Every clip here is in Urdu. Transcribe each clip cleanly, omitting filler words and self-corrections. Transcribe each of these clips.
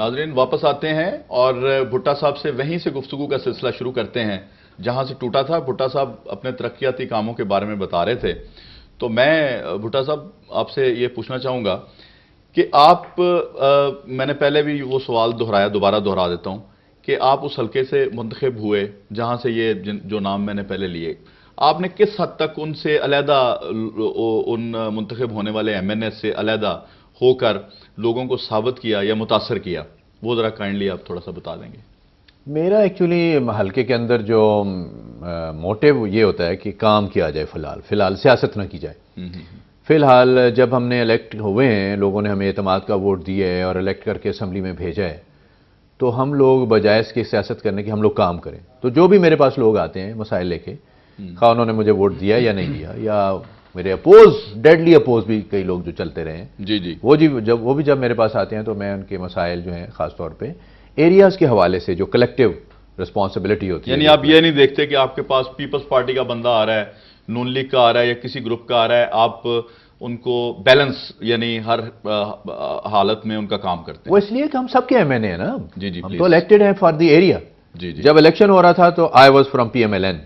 ناظرین واپس آتے ہیں اور بھٹا صاحب سے وہیں سے گفتگو کا سلسلہ شروع کرتے ہیں جہاں سے ٹوٹا تھا. بھٹا صاحب اپنے ترقیاتی کاموں کے بارے میں بتا رہے تھے. تو میں بھٹا صاحب آپ سے یہ پوچھنا چاہوں گا کہ آپ میں نے پہلے بھی وہ سوال دہرایا, دوبارہ دہرا دیتا ہوں کہ آپ اس حلقے سے منتخب ہوئے جہاں سے یہ جو نام میں نے پہلے لیے, آپ نے کس حد تک ان سے علیحدہ, ان منتخب ہونے والے ایم این اے سے علیحدہ ہو کر لوگوں کو ثابت کیا یا متاثر کیا, وہ ذرا کائنڈلی آپ تھوڑا سا بتا دیں گے. میرا ایکچولی حلقے کے اندر جو موٹیو یہ ہوتا ہے کہ کام کیا جائے, فی الحال سیاست نہ کی جائے. فی الحال جب ہم نے الیکٹ ہوئے ہیں, لوگوں نے ہمیں اعتماد کا ووٹ دیا ہے اور الیکٹ کر کے اسمبلی میں بھیجا ہے, تو ہم لوگ بجائے اس کی سیاست کرنے کے ہم لوگ کام کریں. تو جو بھی میرے پاس لوگ آتے ہیں مسائل لے کے, خواہ انہوں نے مجھے ووٹ دیا یا نہیں دیا, یا میرے ڈیڈلی اپوز بھی کئی لوگ جو چلتے رہے ہیں, وہ بھی جب میرے پاس آتے ہیں تو میں ان کے مسائل جو ہیں خاص طور پہ ایریاز کے حوالے سے جو کلیکٹیو رسپانسبلٹی ہوتی ہے. یعنی آپ یہ نہیں دیکھتے کہ آپ کے پاس پیپلز پارٹی کا بندہ آ رہا ہے, نون لیگ کا آ رہا ہے یا کسی گروپ کا آ رہا ہے, آپ ان کو بیلنس یعنی ہر حالت میں ان کا کام کرتے ہیں. وہ اس لیے کہ ہم سب کے ایم این اے ہیں نا, جی ہم تو الیکٹڈ ہیں فار دی ایریا. جب الیکشن ہو رہا تھا تو I was from P M L N,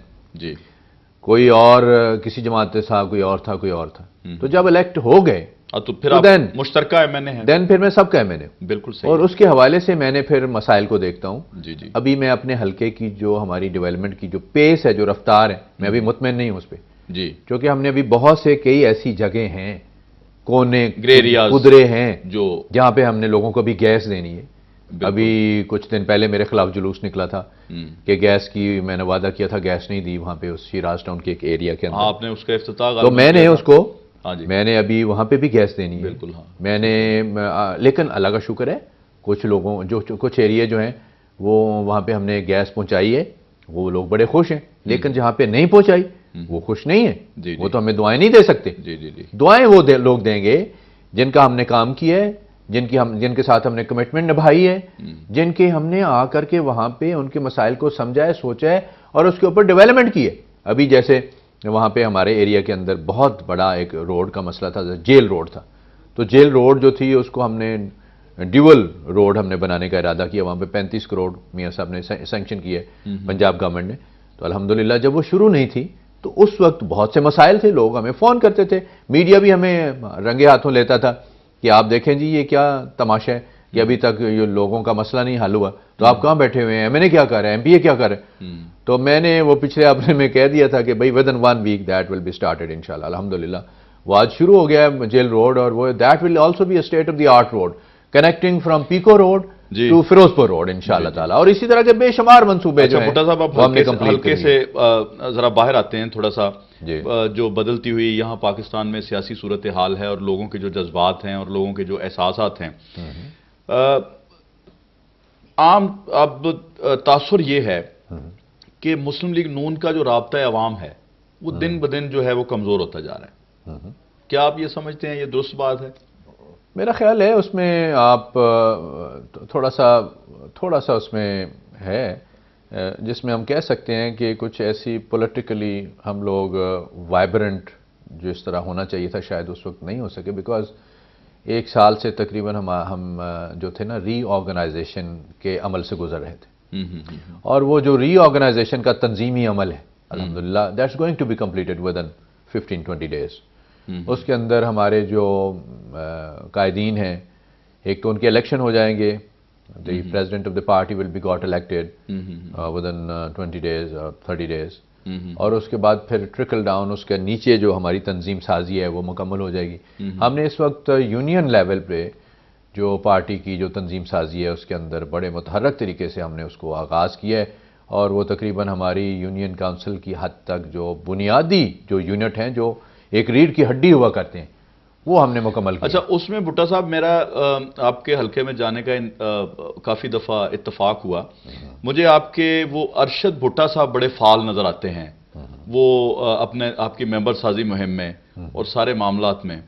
کوئی اور کسی جماعت سے کوئی اور تھا, کوئی اور تھا. تو جب الیکٹ ہو گئے تو پھر مشترکہ ایم این اے ہیں, دین پھر میں سب کا ایم این اے. بالکل صحیح. اور اس کے حوالے سے میں نے پھر مسائل کو دیکھتا ہوں. ابھی میں اپنے حلقے کی جو ہماری ڈیولپمنٹ کی جو پیس ہے, جو رفتار ہے, میں ابھی مطمئن نہیں ہوں اس پہ. کیونکہ ہم نے ابھی بہت سے کئی ایسی جگہیں ہیں, کونے قدرے ہیں جہاں پہ ہم نے لوگوں کو بھی گیس دینی ہے. ابھی کچھ دن پہلے میرے خلاف جلوس نکلا تھا کہ گیس کی میں نے وعدہ کیا تھا, گیس نہیں دی وہاں پہ اس شیراز ٹاؤن کے ایک ایریا کے اندر. آپ نے اس کا افتتاح, تو میں نے اس کو, میں نے ابھی وہاں پہ بھی گیس دینی ہے. بالکل. میں نے, لیکن اللہ کا شکر ہے کچھ لوگوں کچھ ایریا جو ہیں وہ وہاں پہ ہم نے گیس پہنچائی ہے, وہ لوگ بڑے خوش ہیں. لیکن جہاں پہ نہیں پہنچائی وہ خوش نہیں ہیں. وہ تو ہمیں دعائیں نہیں دے سکتے. دعائیں وہ لوگ دیں گے جن کا ہم نے کام کیا ہے, جن کے ساتھ ہم نے کمٹمنٹ نبھائی ہے, جن کے ہم نے آ کر کے وہاں پہ ان کے مسائل کو سمجھا ہے, سوچا ہے اور اس کے اوپر ڈیولپمنٹ کی ہے. ابھی جیسے وہاں پہ ہمارے ایریا کے اندر بہت بڑا ایک روڈ کا مسئلہ تھا, جیل روڈ تھا. تو جیل روڈ جو تھی اس کو ہم نے ڈیول روڈ ہم نے بنانے کا ارادہ کیا. وہاں پہ 35 کروڑ میاں صاحب نے سینکشن کیے پنجاب گورنمنٹ نے. تو الحمدللہ جب وہ شروع نہیں تھی تو اس وقت بہت سے مسائل تھے, لوگ ہمیں فون کرتے تھے, میڈیا بھی ہمیں رنگے ہاتھوں لیتا تھا کہ آپ دیکھیں جی یہ کیا تماشا ہے کہ ابھی تک یہ لوگوں کا مسئلہ نہیں حل ہوا, تو آپ کہاں بیٹھے ہوئے ہیں, ایم این اے کیا کر رہے ہیں, ایم پی اے کیا کر رہے ہیں. تو میں نے وہ پچھلے ہفتے میں کہہ دیا تھا کہ بھائی within 1 week that will be started انشاءاللہ. الحمدللہ وہ آج شروع ہو گیا ہے جیل روڈ, اور وہ that will also be a state of the art road connecting from Peco road to Ferozepur road انشاءاللہ تعالیٰ. اور اسی طرح کے بے شمار منصوبے جو ہیں. بھٹا صاحب آپ حلقے سے ذرا باہر آتے ہیں تھوڑا سا, جو بدلتی ہوئی یہاں پاکستان میں سیاسی صورتحال ہے اور لوگوں کے جو جذبات ہیں اور لوگوں کے جو احساسات ہیں, عام اب تاثر یہ ہے کہ مسلم لیگ نون کا جو رابطہ عوام ہے وہ دن بدن جو ہے وہ کمزور ہوتا جا رہا ہے. کیا آپ یہ سمجھتے ہیں یہ درست بات ہے؟ میرا خیال ہے اس میں آپ تھوڑا سا اس میں ہے جس میں ہم کہہ سکتے ہیں کہ کچھ ایسی پولیٹیکلی ہم لوگ وائبرنٹ جو اس طرح ہونا چاہیے تھا شاید اس وقت نہیں ہو سکے, بیکاز 1 سال سے تقریباً ہم جو تھے نا ری آرگنائزیشن کے عمل سے گزر رہے تھے. اور وہ جو ری آرگنائزیشن کا تنظیمی عمل ہے الحمدللہ that's going to be completed within 15-20 days. اس کے اندر ہمارے جو قائدین ہیں, ایک تو ان کے الیکشن ہو جائیں گے, the president of the party will be got elected within 20 days اور 30 days. اور اس کے بعد پھر ٹرکل ڈاؤن اس کے نیچے جو ہماری تنظیم سازی ہے وہ مکمل ہو جائے گی. ہم نے اس وقت یونین لیول پہ جو پارٹی کی جو تنظیم سازی ہے اس کے اندر بڑے متحرک طریقے سے ہم نے اس کو آغاز کیا ہے, اور وہ تقریباً ہماری یونین کونسل کی حد تک جو بنیادی جو یونٹ ہیں جو ایک ریڑھ کی ہڈی ہوا کرتے ہیں وہ ہم نے مکمل کیا. اچھا, اس میں بھٹا صاحب میرا آپ کے حلقے میں جانے کا کافی دفعہ اتفاق ہوا. مجھے آپ کے وہ ارشد بھٹا صاحب بڑے فعال نظر آتے ہیں, وہ آپ کی ممبر سازی مہم میں اور سارے معاملات میں.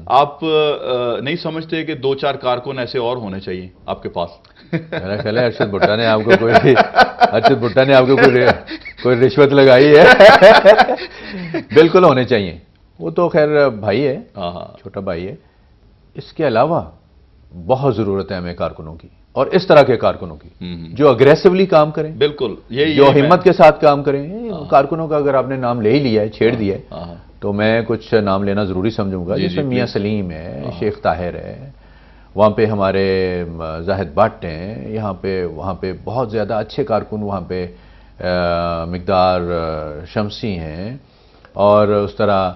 آپ نہیں سمجھتے کہ 2-4 کارکن ایسے اور ہونے چاہیے آپ کے پاس؟ میرا خیال ہے ارشد بھٹا نے آپ کو کوئی رشوت لگائی ہے. بالکل ہونے چاہیے, وہ تو خیر بھائی ہے, چھوٹا بھائی ہے. اس کے علاوہ بہت ضرورت ہے ہمیں کارکنوں کی. اور اس طرح کے کارکنوں کی جو اگریسولی کام کریں، بالکل یہی جو ہمت کے ساتھ کام کریں. کارکنوں کا اگر آپ نے نام لے ہی لیا ہے، چھیڑ دیا ہے، تو میں کچھ نام لینا ضروری سمجھوں گا. جس میں میاں سلیم ہے، شیخ طاہر ہے، وہاں پہ ہمارے زاہد بٹ ہیں، وہاں پہ بہت زیادہ اچھے کارکن وہاں پہ مقدار شمسی ہیں، اور اس طرح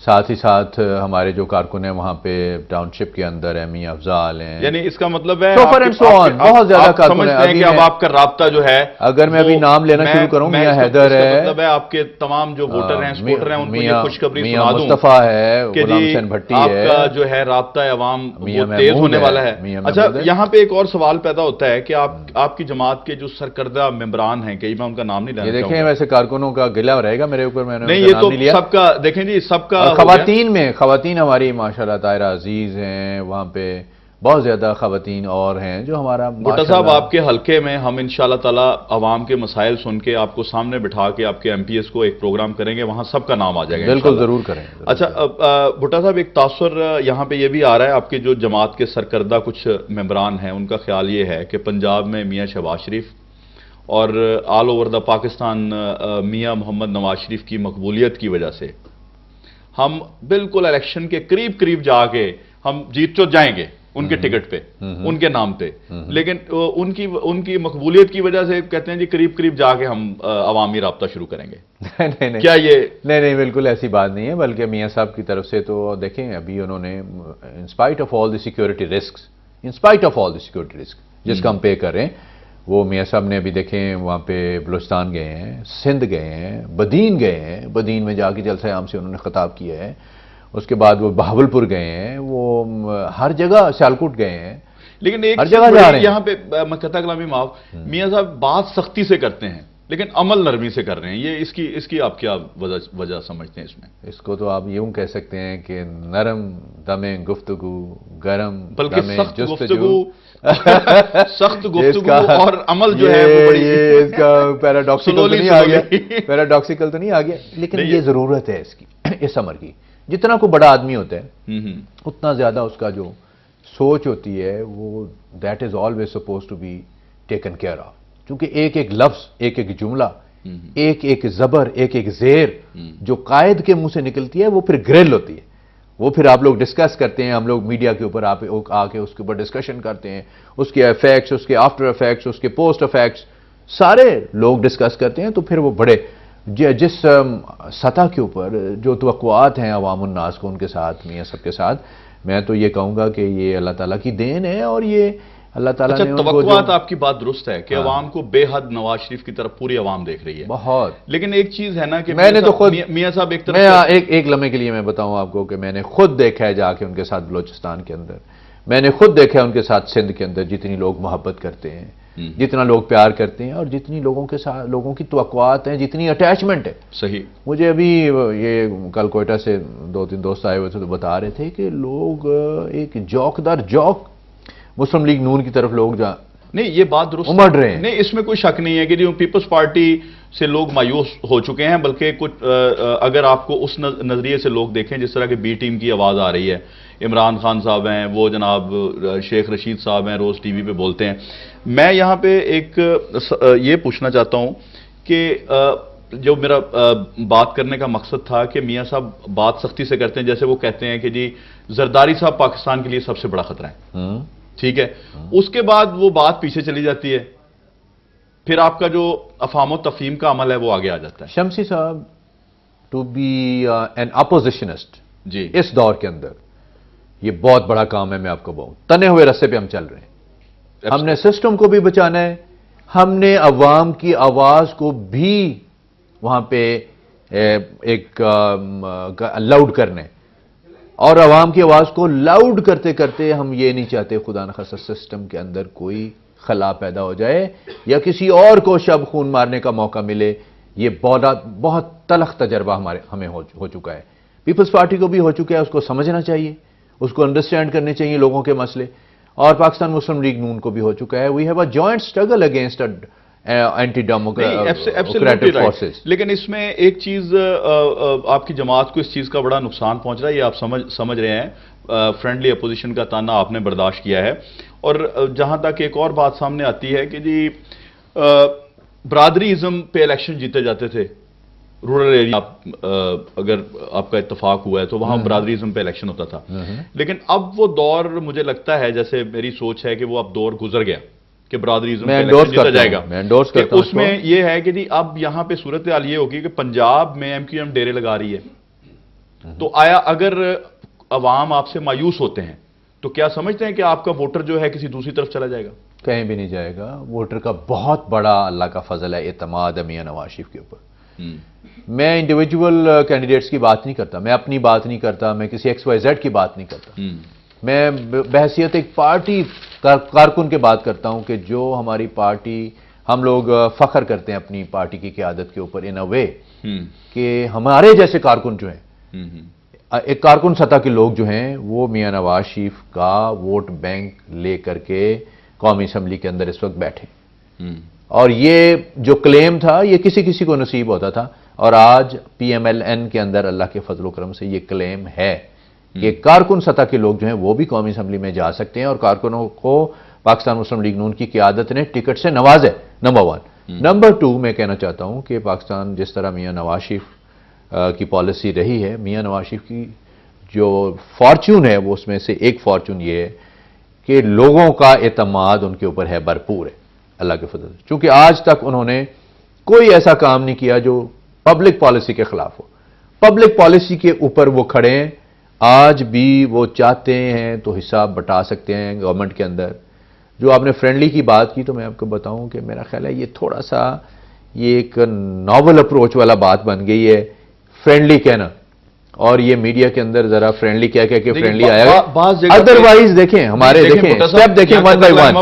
ساتھ ہی ساتھ ہمارے جو کارکن ہیں وہاں پہ ٹاؤن شپ کے اندر ہیں، میاں افضال ہیں. یعنی اس کا مطلب ہے بہت زیادہ کارکن سمجھتے ہیں کہ اب آپ کا رابطہ جو ہے، اگر میں ابھی نام لینا شروع کروں، میاں حیدر ہے، مطلب ہے آپ کے تمام جو ووٹر ہیں، سپورٹر ہیں، ان کو یہ خوشخبری میاں سنا دوں مصطفیٰ ہے، کہ غلام جی حسین بھٹی آپ ہے، کا جو ہے رابطہ عوام میاں وہ تیز ہونے والا ہے. میاں اچھا، محمود ہے. یہاں پہ ایک اور سوال پیدا ہوتا ہے کہ آپ کی جماعت کے جو سرکردہ ممبران ہیں، کئی میں ان کا نام نہیں لینا یہ چاہوں دیکھیں گا. ویسے کارکنوں کا گلہ رہے گا میرے اوپر، میں نے نہیں، ان کا یہ نام تو نہیں لیا. سب کا دیکھیں جی، سب کا خواتین ہماری ماشاءاللہ طاہرہ عزیز ہیں، وہاں پہ بہت زیادہ خواتین اور ہیں جو ہمارا. بھٹا صاحب، آپ کے حلقے میں ہم انشاءاللہ تعالی عوام کے مسائل سن کے آپ کو سامنے بٹھا کے آپ کے ایم پی ایس کو ایک پروگرام کریں گے، وہاں سب کا نام آ جائے گا. بالکل ضرور کریں. اچھا بھٹا صاحب، ایک تاثر یہاں پہ یہ بھی آ رہا ہے، آپ کے جو جماعت کے سرکردہ کچھ ممبران ہیں ان کا خیال یہ ہے کہ پنجاب میں میاں شہباز شریف اور آل اوور دا پاکستان میاں محمد نواز شریف کی مقبولیت کی وجہ سے ہم بالکل الیکشن کے قریب جا کے ہم جیت تو جائیں گے ان کے ٹکٹ پہ، ان کے نام پہ، لیکن ان کی مقبولیت کی وجہ سے کہتے ہیں جی قریب جا کے ہم عوامی رابطہ شروع کریں گے. نہیں، کیا یہ نہیں بالکل ایسی بات نہیں ہے، بلکہ میاں صاحب کی طرف سے تو دیکھیں ابھی انہوں نے in spite of all the security risk جس کا ہم پے کر رہے ہیں، وہ میاں صاحب نے ابھی دیکھیں وہاں پہ بلوچستان گئے ہیں، سندھ گئے ہیں، بدین گئے ہیں، بدین میں جا کے جلسہ عام سے انہوں نے خطاب کیا ہے. اس کے بعد وہ بہاولپور گئے ہیں، وہ ہر جگہ سیالکوٹ گئے ہیں، لیکن ایک ہر جگہ جا رہے ہیں. یہاں پہ میں کہتا کلامی معاف، میاں صاحب بات سختی سے کرتے ہیں لیکن عمل نرمی سے کر رہے ہیں. یہ اس کی آپ کیا وجہ سمجھتے ہیں اس میں؟ اس کو تو آپ یوں کہہ سکتے ہیں کہ نرم دم گفتگو، گرم بلکہ دم سخت جستجو. سخت گفتگو اور عمل جو ہے وہ بڑی اس کا پیراڈاکسیکل تو نہیں آ گیا، پیراڈاکسیکل تو نہیں آ گیا، لیکن یہ ضرورت ہے اس کی، اس امر کی. جتنا کوئی بڑا آدمی ہوتا ہے اتنا زیادہ اس کا جو سوچ ہوتی ہے وہ that is always suppose to be taken care of. کیونکہ ایک لفظ، ایک جملہ، ایک زبر، ایک زیر جو قائد کے منہ سے نکلتی ہے وہ پھر گرل ہوتی ہے. وہ پھر آپ لوگ ڈسکس کرتے ہیں، ہم لوگ میڈیا کے اوپر آ کے اس کے اوپر ڈسکشن کرتے ہیں، اس کے ایفیکٹس، اس کے آفٹر ایفیکٹس، اس کے پوسٹ ایفیکٹس سارے لوگ ڈسکس کرتے ہیں. تو پھر وہ بڑے جس سطح کے اوپر جو توقعات ہیں عوام الناس کو ان کے ساتھ، میاں سب کے ساتھ، میں تو یہ کہوں گا کہ یہ اللہ تعالیٰ کی دین ہے. اور یہ اللہ تعالیٰ نے توقعات آپ کی بات درست ہے کہ عوام کو بے حد نواز شریف کی طرف پوری عوام دیکھ رہی ہے بہت. لیکن ایک چیز ہے نا کہ میں نے تو خود میاں صاحب ایک طرف ایک لمحے کے لیے میں بتاؤں آپ کو کہ میں نے خود دیکھا ہے جا کے ان کے ساتھ بلوچستان کے اندر، میں نے خود دیکھا ہے ان کے ساتھ سندھ کے اندر جتنی لوگ محبت کرتے ہیں، جتنا لوگ پیار کرتے ہیں، اور جتنی لوگوں کے ساتھ لوگوں کی توقعات ہیں، جتنی اٹیچمنٹ ہے. صحیح. مجھے ابھی یہ کل کوئٹہ سے 2-3 دوست آئے ہوئے تھے تو بتا رہے تھے کہ لوگ ایک جوک مسلم لیگ نون کی طرف لوگ نہیں، یہ بات درست امڑ رہے ہیں. نہیں، اس میں کوئی شک نہیں ہے کہ پیپلز پارٹی سے لوگ مایوس ہو چکے ہیں، بلکہ کچھ اگر آپ کو اس نظریے سے لوگ دیکھیں جس طرح کہ بی ٹیم کی آواز آ رہی ہے، عمران خان صاحب ہیں، وہ جناب شیخ رشید صاحب ہیں، روز ٹی وی پہ بولتے ہیں. میں یہاں پہ ایک یہ پوچھنا چاہتا ہوں کہ جو میرا بات کرنے کا مقصد تھا کہ میاں صاحب بات سختی سے کرتے ہیں، جیسے وہ کہتے ہیں کہ جی زرداری صاحب پاکستان کے لیے سب سے بڑا خطرہ ہے، ٹھیک ہے، اس کے بعد وہ بات پیچھے چلی جاتی ہے، پھر آپ کا جو افہام و تفہیم کا عمل ہے وہ آگے آ جاتا ہے. شمسی صاحب ٹو بی این اپوزیشنسٹ جی اس دور کے اندر یہ بہت بڑا کام ہے. میں آپ کو بہت تنے ہوئے رستے پہ ہم چل رہے ہیں. ہم نے سسٹم کو بھی بچانا ہے، ہم نے عوام کی آواز کو بھی وہاں پہ ایک لاؤڈ کرنا ہے، اور عوام کی آواز کو لاؤڈ کرتے کرتے ہم یہ نہیں چاہتے خدا نخواستہ سسٹم کے اندر کوئی خلا پیدا ہو جائے یا کسی اور کو شب خون مارنے کا موقع ملے. یہ بہت تلخ تجربہ ہمیں ہو چکا ہے، پیپلز پارٹی کو بھی ہو چکا ہے. اس کو سمجھنا چاہیے، اس کو انڈرسٹینڈ کرنے چاہیے لوگوں کے مسئلے، اور پاکستان مسلم لیگ نون کو بھی ہو چکا ہے. We have a joint struggle against anti democratic forces. لیکن اس میں ایک چیز آپ کی جماعت کو اس چیز کا بڑا نقصان پہنچ رہا ہے، یہ آپ سمجھ رہے ہیں. فرینڈلی اپوزیشن کا تانا آپ نے برداشت کیا ہے. اور جہاں تک ایک اور بات سامنے آتی ہے کہ جی برادری ازم پہ الیکشن جیتے جاتے تھے. رورل ایریا اگر آپ کا اتفاق ہوا ہے تو وہاں برادری ازم پہ الیکشن ہوتا تھا. لیکن اب وہ دور مجھے لگتا ہے, جیسے میری سوچ ہے کہ وہ اب دور گزر گیا کہ برادری ازم پہ الیکشن جیتا جائے گا. اس میں یہ ہے کہ جی اب یہاں پہ صورتحال یہ ہوگی کہ پنجاب میں MQM ڈیرے لگا رہی ہے. تو آیا اگر عوام آپ سے مایوس ہوتے ہیں تو کیا سمجھتے ہیں کہ آپ کا ووٹر جو ہے کسی دوسری طرف چلا جائے گا؟ کہیں بھی نہیں جائے گا. ووٹر کا بہت بڑا اللہ کا فضل ہے, اعتماد ہے میاں نواز شریف کے اوپر. میں انڈیویجول کینڈیڈیٹس کی بات نہیں کرتا, میں اپنی بات نہیں کرتا, میں کسی XYZ کی بات نہیں کرتا. میں بحیثیت ایک پارٹی کارکن کے بات کرتا ہوں کہ جو ہماری پارٹی, ہم لوگ فخر کرتے ہیں اپنی پارٹی کی قیادت کے اوپر ان اے وے کہ ہمارے جیسے کارکن جو ہیں, ایک کارکن سطح کے لوگ جو ہیں وہ میاں نواز شریف کا ووٹ بینک لے کر کے قومی اسمبلی کے اندر اس وقت بیٹھے. اور یہ جو کلیم تھا یہ کسی کو نصیب ہوتا تھا, اور آج PMLN کے اندر اللہ کے فضل و کرم سے یہ کلیم ہے کہ کارکن سطح کے لوگ جو ہیں وہ بھی قومی اسمبلی میں جا سکتے ہیں, اور کارکنوں کو پاکستان مسلم لیگ نون کی قیادت نے ٹکٹ سے نوازے. نمبر 1. نمبر 2, میں کہنا چاہتا ہوں کہ پاکستان جس طرح میاں نواز شریف کی پالیسی رہی ہے, میاں نواز شریف کی جو فارچون ہے وہ اس میں سے ایک فارچون یہ ہے کہ لوگوں کا اعتماد ان کے اوپر ہے, بھرپور ہے اللہ کے فضل سے. چونکہ آج تک انہوں نے کوئی ایسا کام نہیں کیا جو پبلک پالیسی کے خلاف ہو. پبلک پالیسی کے اوپر وہ کھڑے ہیں. آج بھی وہ چاہتے ہیں تو حساب بٹا سکتے ہیں گورنمنٹ کے اندر. جو آپ نے فرینڈلی کی بات کی تو میں آپ کو بتاؤں کہ میرا خیال ہے یہ تھوڑا سا یہ ایک ناول اپروچ والا بات بن گئی ہے, فرینڈلی کہنا. اور یہ میڈیا کے اندر ذرا فرینڈلی کیا کہ فرینڈلی آیا گا. ادروائز دیکھیں ہمارے اسٹیپ دیکھیں ون بائی ون.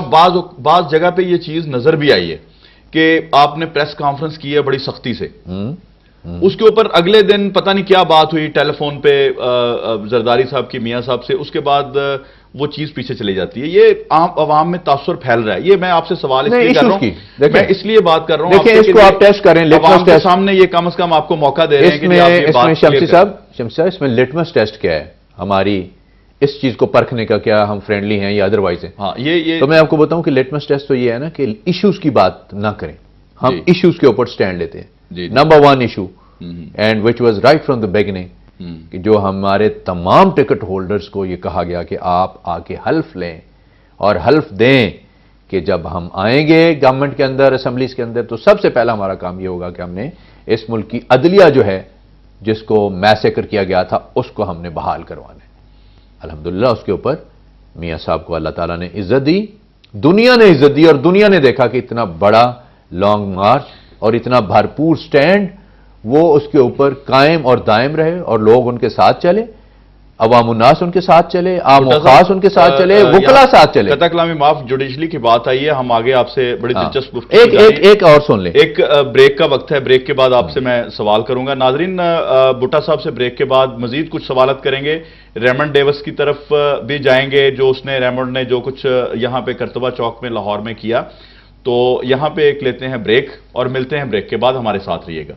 بعض جگہ پہ یہ چیز نظر بھی آئی ہے کہ آپ نے پریس کانفرنس کی ہے بڑی سختی سے, اس کے اوپر اگلے دن پتہ نہیں کیا بات ہوئی ٹیلی فون پہ زرداری صاحب کی میاں صاحب سے, اس کے بعد وہ چیز پیچھے چلی جاتی ہے. یہ عام عوام میں تاثر پھیل رہا ہے. یہ میں آپ سے سوال اس لیے کر رہا ہوں, میں اس لیے بات کر رہا ہوں دیکھیں اس کو آپ ٹیسٹ کریں, عوام کے سامنے یہ کم از کم آپ کو موقع دے رہے ہیں کہ شمسی صاحب اس میں لٹمس ٹیسٹ کیا ہے ہماری اس چیز کو پرکھنے کا, کیا ہم فرینڈلی ہیں یا ادروائز ہیں. ہاں یہ تو میں آپ کو بتاؤں کہ لٹمس ٹیسٹ تو یہ ہے نا کہ ایشوز کی بات نہ کریں, ہم ایشوز کے اوپر سٹینڈ لیتے ہیں. Number 1 issue and which was right from the beginning کہ جو ہمارے تمام ٹکٹ ہولڈرز کو یہ کہا گیا کہ آپ آ کے حلف لیں اور حلف دیں کہ جب ہم آئیں گے گورنمنٹ کے اندر, اسمبلیز کے اندر, تو سب سے پہلا ہمارا کام یہ ہوگا کہ ہم نے اس ملک کی عدلیہ جو ہے جس کو میسیکر کیا گیا تھا اس کو ہم نے بحال کروانا ہے. الحمدللہ اس کے اوپر میاں صاحب کو اللہ تعالیٰ نے عزت دی, دنیا نے عزت دی, اور دنیا نے دیکھا کہ اتنا بڑا لانگ مارچ اور اتنا بھرپور سٹینڈ وہ اس کے اوپر قائم اور دائم رہے, اور لوگ ان کے ساتھ چلے, عوام الناس ان کے ساتھ چلے, عام و خاص ان کے ساتھ چلے, وکلا ساتھ چلے. قطع کلامی معاف, جوڈیشلی کی بات آئی ہے, ہم آگے آپ سے بڑی دلچسپ ایک اور سن لیں. ایک بریک کا وقت ہے, بریک کے بعد آپ سے میں سوال کروں گا. ناظرین, بھٹا صاحب سے بریک کے بعد مزید کچھ سوالات کریں گے. ریمنڈ ڈیوس کی طرف بھی جائیں گے, جو اس نے ریمنڈ نے جو کچھ یہاں پہ کرتبہ چوک میں لاہور میں کیا. تو یہاں پہ ایک لیتے ہیں بریک اور ملتے ہیں بریک کے بعد, ہمارے ساتھ رہیے گا.